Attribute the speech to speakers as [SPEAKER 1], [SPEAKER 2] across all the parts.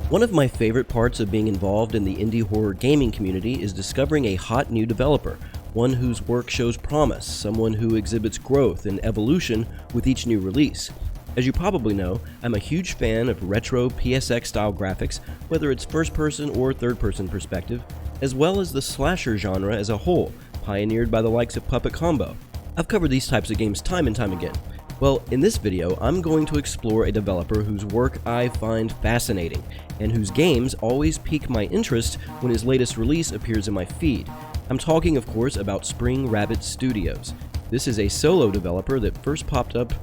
[SPEAKER 1] One of my favorite parts of being involved in the indie horror gaming community is discovering a hot new developer, one whose work shows promise, someone who exhibits growth and evolution with each new release. As you probably know, I'm a huge fan of retro PSX style graphics, whether it's first-person or third-person perspective, as well as the slasher genre as a whole, pioneered by the likes of Puppet Combo. I've covered these types of games time and time again. Well, in this video, I'm going to explore a developer whose work I find fascinating, and whose games always pique my interest when his latest release appears in my feed. I'm talking, of course, about Spring Rabbit Studios. This is a solo developer that first popped up,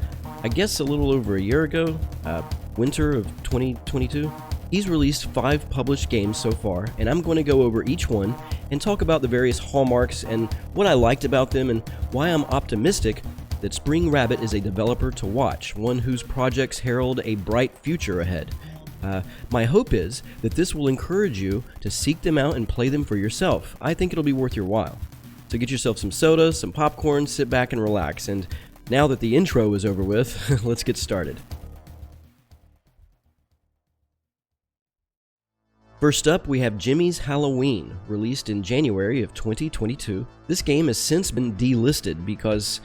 [SPEAKER 1] I guess, a little over a year ago, winter of 2022. He's released 5 published games so far, and I'm going to go over each one and talk about the various hallmarks and what I liked about them and why I'm optimistic that Spring Rabbit is a developer to watch, one whose projects herald a bright future ahead. My hope is that this will encourage you to seek them out and play them for yourself. I think it'll be worth your while. So get yourself some soda, some popcorn, sit back and relax, and now that the intro is over with, let's get started. First up, we have Jimmy's Halloween, released in January of 2022. This game has since been delisted because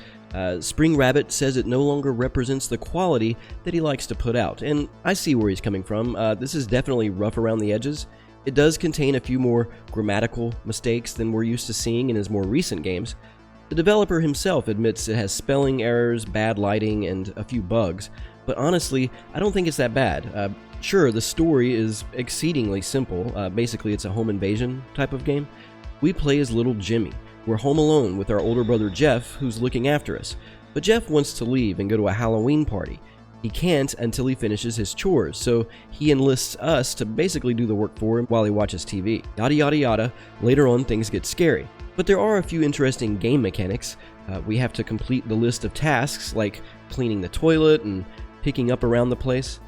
[SPEAKER 1] Spring Rabbit says it no longer represents the quality that he likes to put out, and I see where he's coming from. This is definitely rough around the edges. It does contain a few more grammatical mistakes than we're used to seeing in his more recent games. The developer himself admits it has spelling errors, bad lighting, and a few bugs, but honestly, I don't think it's that bad. Sure, the story is exceedingly simple. Basically, it's a home invasion type of game. We play as little Jimmy. We're home alone with our older brother Jeff, who's looking after us. But Jeff wants to leave and go to a Halloween party. He can't until he finishes his chores, so he enlists us to basically do the work for him while he watches TV. Yada yada yada. Later on, things get scary. But there are a few interesting game mechanics. We have to complete the list of tasks, like cleaning the toilet and picking up around the place.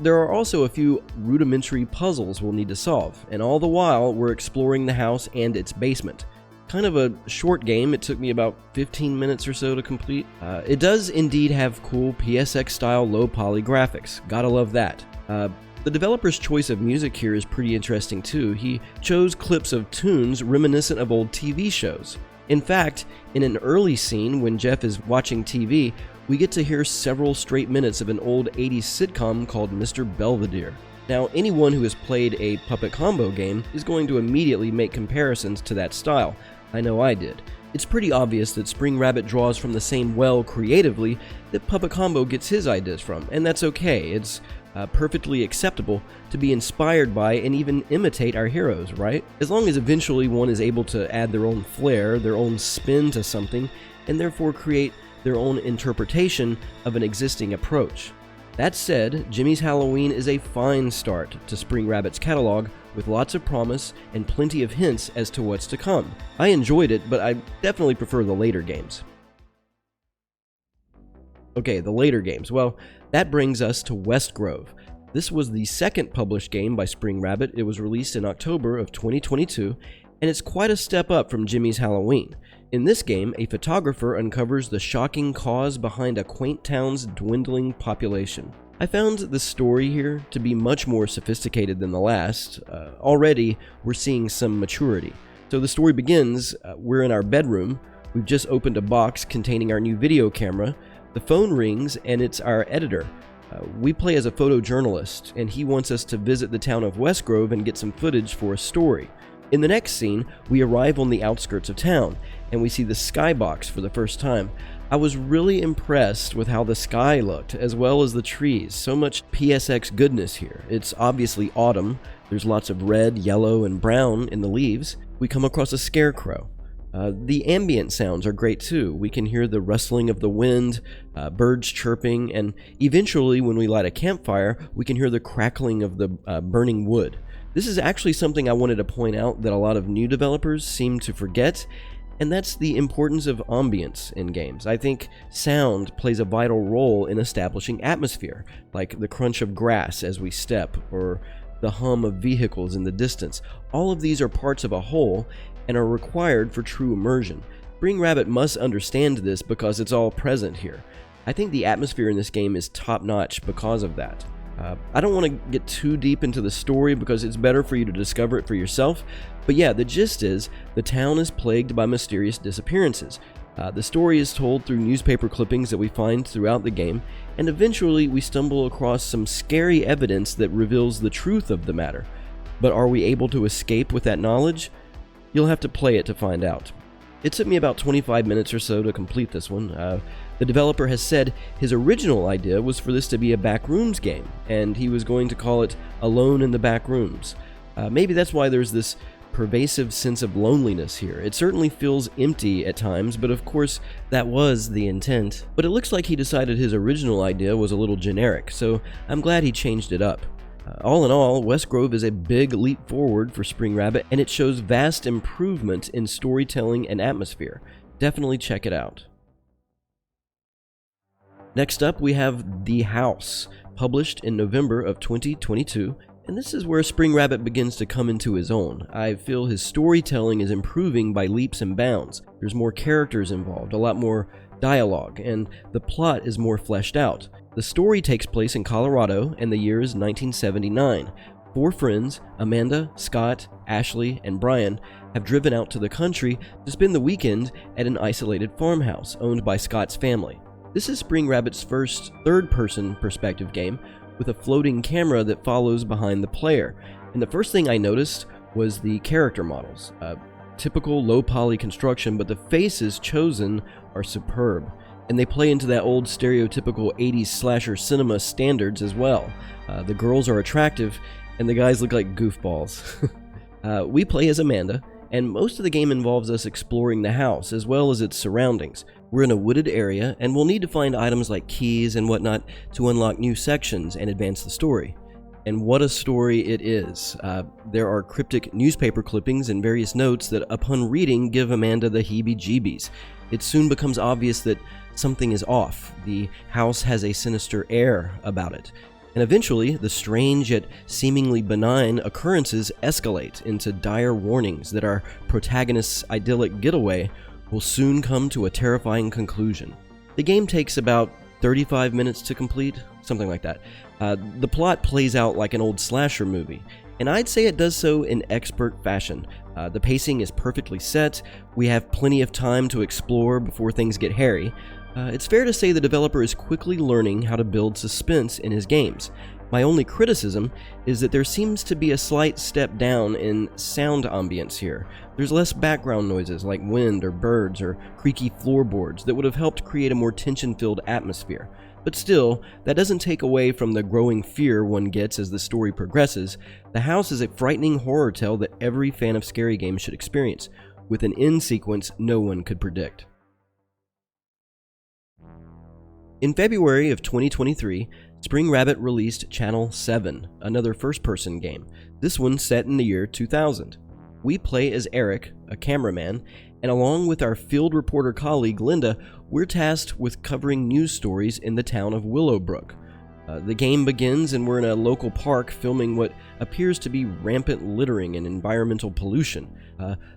[SPEAKER 1] There are also a few rudimentary puzzles we'll need to solve, and all the while we're exploring the house and its basement. Kind of a short game. It took me about 15 minutes or so to complete. It does indeed have cool PSX style low poly graphics. Gotta love that. The developer's choice of music here is pretty interesting too. He chose clips of tunes reminiscent of old TV shows. In fact, in an early scene when Jeff is watching TV, we get to hear several straight minutes of an old 80s sitcom called Mr. Belvedere. Now, anyone who has played a Puppet Combo game is going to immediately make comparisons to that style. I know I did. It's pretty obvious that Spring Rabbit draws from the same well creatively that Puppet Combo gets his ideas from, and that's okay. It's perfectly acceptable to be inspired by and even imitate our heroes, right? As long as eventually one is able to add their own flair, their own spin to something, and therefore create their own interpretation of an existing approach. That said, Jimmy's Halloween is a fine start to Spring Rabbit's catalog with lots of promise and plenty of hints as to what's to come. I enjoyed it, but I definitely prefer the later games. Okay, the later games. Well, that brings us to Westgrove. This was the second published game by Spring Rabbit. It was released in October of 2022, and it's quite a step up from Jimmy's Halloween. In this game, a photographer uncovers the shocking cause behind a quaint town's dwindling population. I found the story here to be much more sophisticated than the last. Already, we're seeing some maturity. So the story begins, we're in our bedroom, we've just opened a box containing our new video camera, the phone rings, and it's our editor. We play as a photojournalist, and he wants us to visit the town of Westgrove and get some footage for a story. In the next scene, we arrive on the outskirts of town, and we see the skybox for the first time. I was really impressed with how the sky looked, as well as the trees. So much PSX goodness here. It's obviously autumn. There's lots of red, yellow, and brown in the leaves. We come across a scarecrow. The ambient sounds are great too. We can hear the rustling of the wind, birds chirping, and eventually when we light a campfire, we can hear the crackling of the burning wood. This is actually something I wanted to point out that a lot of new developers seem to forget, and that's the importance of ambience in games. I think sound plays a vital role in establishing atmosphere, like the crunch of grass as we step, or the hum of vehicles in the distance. All of these are parts of a whole and are required for true immersion. Spring Rabbit must understand this because it's all present here. I think the atmosphere in this game is top-notch because of that. I don't want to get too deep into the story because it's better for you to discover it for yourself, but yeah, the gist is the town is plagued by mysterious disappearances. The story is told through newspaper clippings that we find throughout the game, and eventually we stumble across some scary evidence that reveals the truth of the matter. But are we able to escape with that knowledge? You'll have to play it to find out. It took me about 25 minutes or so to complete this one. The developer has said his original idea was for this to be a backrooms game, and he was going to call it Alone in the Backrooms. Maybe that's why there's this pervasive sense of loneliness here. It certainly feels empty at times, but of course that was the intent. But it looks like he decided his original idea was a little generic, so I'm glad he changed it up. All in all, West Grove is a big leap forward for Spring Rabbit, and it shows vast improvement in storytelling and atmosphere. Definitely check it out. Next up, we have The House, published in November of 2022, and this is where Spring Rabbit begins to come into his own. I feel his storytelling is improving by leaps and bounds. There's more characters involved, a lot more dialogue, and the plot is more fleshed out. The story takes place in Colorado, and the year is 1979. 4 friends, Amanda, Scott, Ashley, and Brian, have driven out to the country to spend the weekend at an isolated farmhouse owned by Scott's family. This is Spring Rabbit's first third-person perspective game, with a floating camera that follows behind the player. And the first thing I noticed was the character models. Typical low-poly construction, but the faces chosen are superb. And they play into that old stereotypical 80s slasher cinema standards as well. The girls are attractive, and the guys look like goofballs. We play as Amanda, and most of the game involves us exploring the house as well as its surroundings. We're in a wooded area, and we'll need to find items like keys and whatnot to unlock new sections and advance the story. And what a story it is. There are cryptic newspaper clippings and various notes that, upon reading, give Amanda the heebie-jeebies. It soon becomes obvious that something is off. The house has a sinister air about it. And eventually, the strange yet seemingly benign occurrences escalate into dire warnings that our protagonist's idyllic getaway will soon come to a terrifying conclusion. The game takes about 35 minutes to complete, something like that. The plot plays out like an old slasher movie, and I'd say it does so in expert fashion. The pacing is perfectly set, we have plenty of time to explore before things get hairy. It's fair to say the developer is quickly learning how to build suspense in his games. My only criticism is that there seems to be a slight step down in sound ambience here. There's less background noises like wind or birds or creaky floorboards that would have helped create a more tension-filled atmosphere. But still, that doesn't take away from the growing fear one gets as the story progresses. The House is a frightening horror tale that every fan of scary games should experience, with an end sequence no one could predict. In February of 2023, Spring Rabbit released Channel 7, another first-person game, this one set in the year 2000. We play as Eric, a cameraman, and along with our field reporter colleague Linda, we're tasked with covering news stories in the town of Willowbrook. The game begins and we're in a local park filming what appears to be rampant littering and environmental pollution.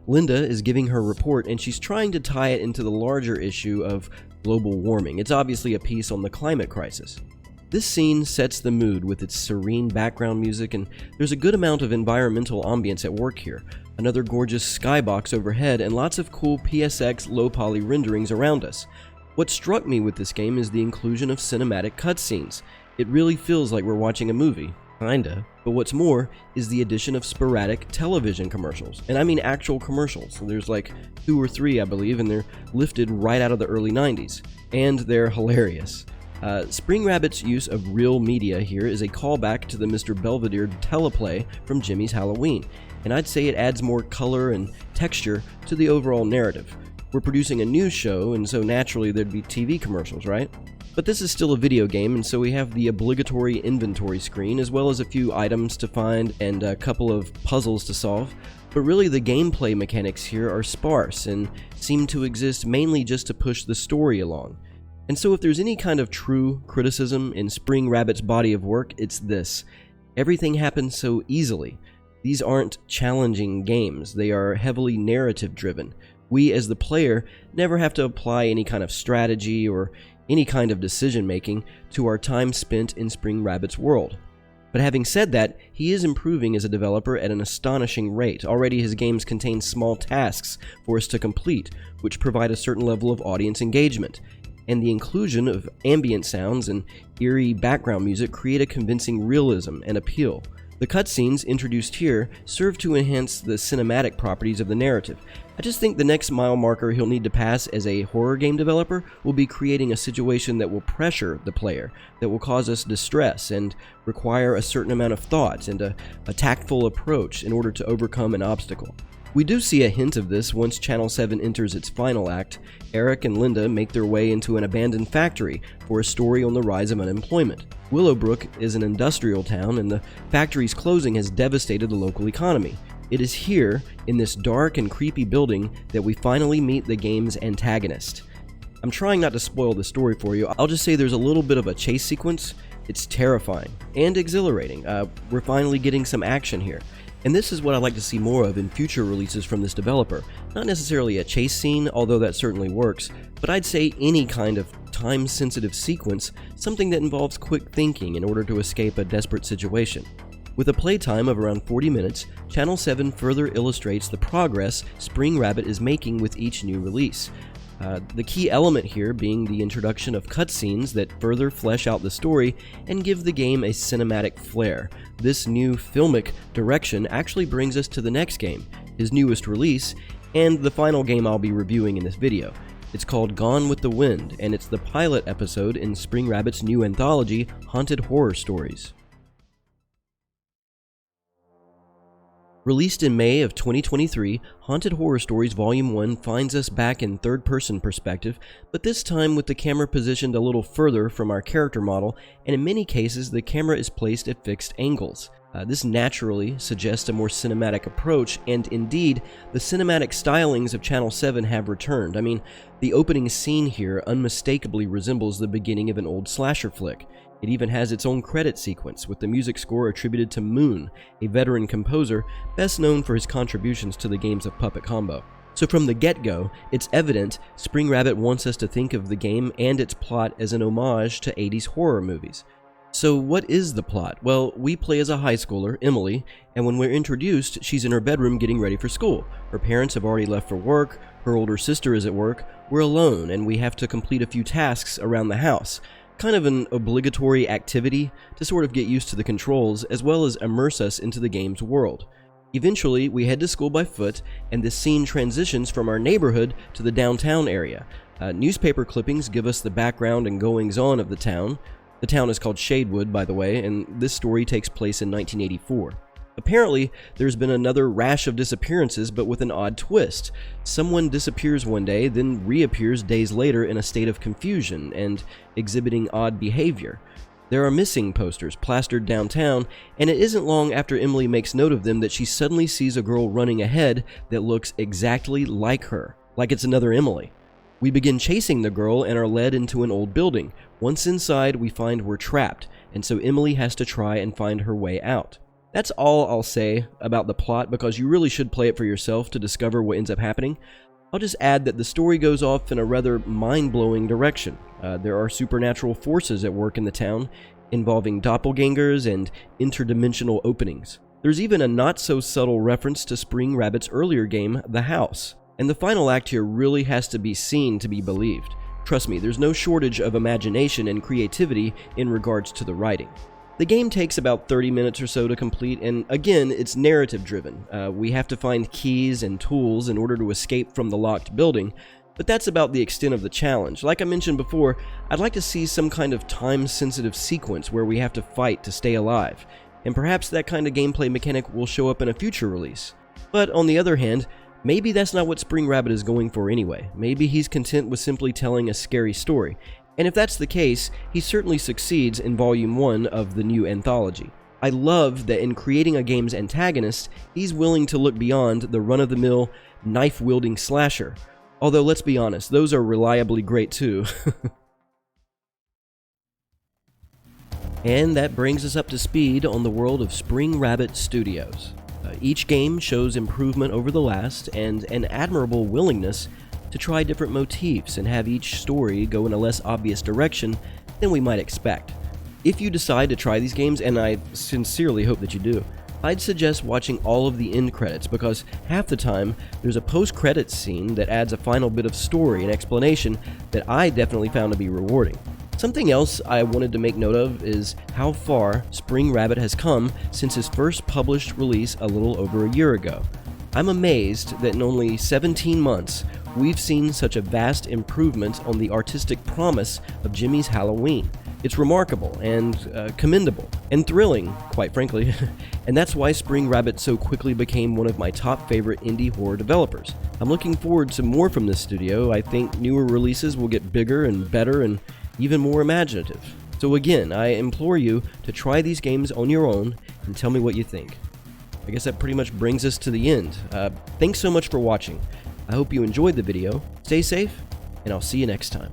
[SPEAKER 1] Linda is giving her report and she's trying to tie it into the larger issue of global warming. It's obviously a piece on the climate crisis. This scene sets the mood with its serene background music, and there's a good amount of environmental ambience at work here. Another gorgeous skybox overhead and lots of cool PSX low-poly renderings around us. What struck me with this game is the inclusion of cinematic cutscenes. It really feels like we're watching a movie. Kinda. But what's more is the addition of sporadic television commercials. And I mean actual commercials. There's like 2 or 3, I believe, and they're lifted right out of the early 90s. And they're hilarious. Spring Rabbit's use of real media here is a callback to the Mr. Belvedere teleplay from Jimmy's Halloween, and I'd say it adds more color and texture to the overall narrative. We're producing a news show, and so naturally there'd be TV commercials, right? But this is still a video game, and so we have the obligatory inventory screen, as well as a few items to find and a couple of puzzles to solve. But really the gameplay mechanics here are sparse and seem to exist mainly just to push the story along. And so if there's any kind of true criticism in Spring Rabbit's body of work, it's this. Everything happens so easily. These aren't challenging games, they are heavily narrative driven. We as the player never have to apply any kind of strategy or any kind of decision making to our time spent in Spring Rabbit's world. But having said that, he is improving as a developer at an astonishing rate. Already his games contain small tasks for us to complete, which provide a certain level of audience engagement. And the inclusion of ambient sounds and eerie background music create a convincing realism and appeal. The cutscenes introduced here serve to enhance the cinematic properties of the narrative. I just think the next mile marker he'll need to pass as a horror game developer will be creating a situation that will pressure the player, that will cause us distress and require a certain amount of thought and a tactful approach in order to overcome an obstacle. We do see a hint of this once Channel 7 enters its final act. Eric and Linda make their way into an abandoned factory for a story on the rise of unemployment. Willowbrook is an industrial town, and the factory's closing has devastated the local economy. It is here, in this dark and creepy building, that we finally meet the game's antagonist. I'm trying not to spoil the story for you. I'll just say there's a little bit of a chase sequence. It's terrifying and exhilarating. We're finally getting some action here. And this is what I'd like to see more of in future releases from this developer. Not necessarily a chase scene, although that certainly works, but I'd say any kind of time-sensitive sequence, something that involves quick thinking in order to escape a desperate situation. With a playtime of around 40 minutes, Channel 7 further illustrates the progress Spring Rabbit is making with each new release. The key element here being the introduction of cutscenes that further flesh out the story and give the game a cinematic flair. This new filmic direction actually brings us to the next game, his newest release, and the final game I'll be reviewing in this video. It's called Gone with the Wind, and it's the pilot episode in Spring Rabbit's new anthology, Haunted Horror Stories. Released in May of 2023, Haunted Horror Stories Volume 1 finds us back in third-person perspective, but this time with the camera positioned a little further from our character model, and in many cases the camera is placed at fixed angles. This naturally suggests a more cinematic approach, and indeed, the cinematic stylings of Channel 7 have returned. I mean, the opening scene here unmistakably resembles the beginning of an old slasher flick. It even has its own credit sequence, with the music score attributed to Moon, a veteran composer best known for his contributions to the games of Puppet Combo. So from the get-go, it's evident Spring Rabbit wants us to think of the game and its plot as an homage to 80s horror movies. So what is the plot? Well, we play as a high schooler, Emily, and when we're introduced, she's in her bedroom getting ready for school. Her parents have already left for work, her older sister is at work, we're alone, and we have to complete a few tasks around the house. Kind of an obligatory activity to sort of get used to the controls as well as immerse us into the game's world. Eventually, we head to school by foot, and this scene transitions from our neighborhood to the downtown area. Newspaper clippings give us the background and goings-on of the town. The town is called Shadewood, by the way, and this story takes place in 1984. Apparently, there's been another rash of disappearances, but with an odd twist. Someone disappears one day, then reappears days later in a state of confusion and exhibiting odd behavior. There are missing posters plastered downtown, and it isn't long after Emily makes note of them that she suddenly sees a girl running ahead that looks exactly like her, like it's another Emily. We begin chasing the girl and are led into an old building. Once inside, we find we're trapped, and so Emily has to try and find her way out. That's all I'll say about the plot, because you really should play it for yourself to discover what ends up happening. I'll just add that the story goes off in a rather mind-blowing direction. There are supernatural forces at work in the town, involving doppelgangers and interdimensional openings. There's even a not-so-subtle reference to Spring Rabbit's earlier game, The House. And the final act here really has to be seen to be believed. Trust me, there's no shortage of imagination and creativity in regards to the writing. The game takes about 30 minutes or so to complete, and again, it's narrative-driven. We have to find keys and tools in order to escape from the locked building, but that's about the extent of the challenge. Like I mentioned before, I'd like to see some kind of time-sensitive sequence where we have to fight to stay alive, and perhaps that kind of gameplay mechanic will show up in a future release. But on the other hand, maybe that's not what Spring Rabbit is going for anyway. Maybe he's content with simply telling a scary story. And if that's the case, he certainly succeeds in Volume 1 of the new anthology. I love that in creating a game's antagonist, he's willing to look beyond the run-of-the-mill, knife-wielding slasher. Although, let's be honest, those are reliably great too. And that brings us up to speed on the world of Spring Rabbit Studios. Each game shows improvement over the last, and an admirable willingness to try different motifs and have each story go in a less obvious direction than we might expect. If you decide to try these games, and I sincerely hope that you do, I'd suggest watching all of the end credits, because half the time there's a post-credits scene that adds a final bit of story and explanation that I definitely found to be rewarding. Something else I wanted to make note of is how far Spring Rabbit has come since his first published release a little over a year ago. I'm amazed that in only 17 months, we've seen such a vast improvement on the artistic promise of Jimmy's Halloween. It's remarkable and commendable and thrilling, quite frankly, and that's why Spring Rabbit so quickly became one of my top favorite indie horror developers. I'm looking forward to more from this studio. I think newer releases will get bigger and better and even more imaginative. So again, I implore you to try these games on your own and tell me what you think. I guess that pretty much brings us to the end. Thanks so much for watching. I hope you enjoyed the video. Stay safe, and I'll see you next time.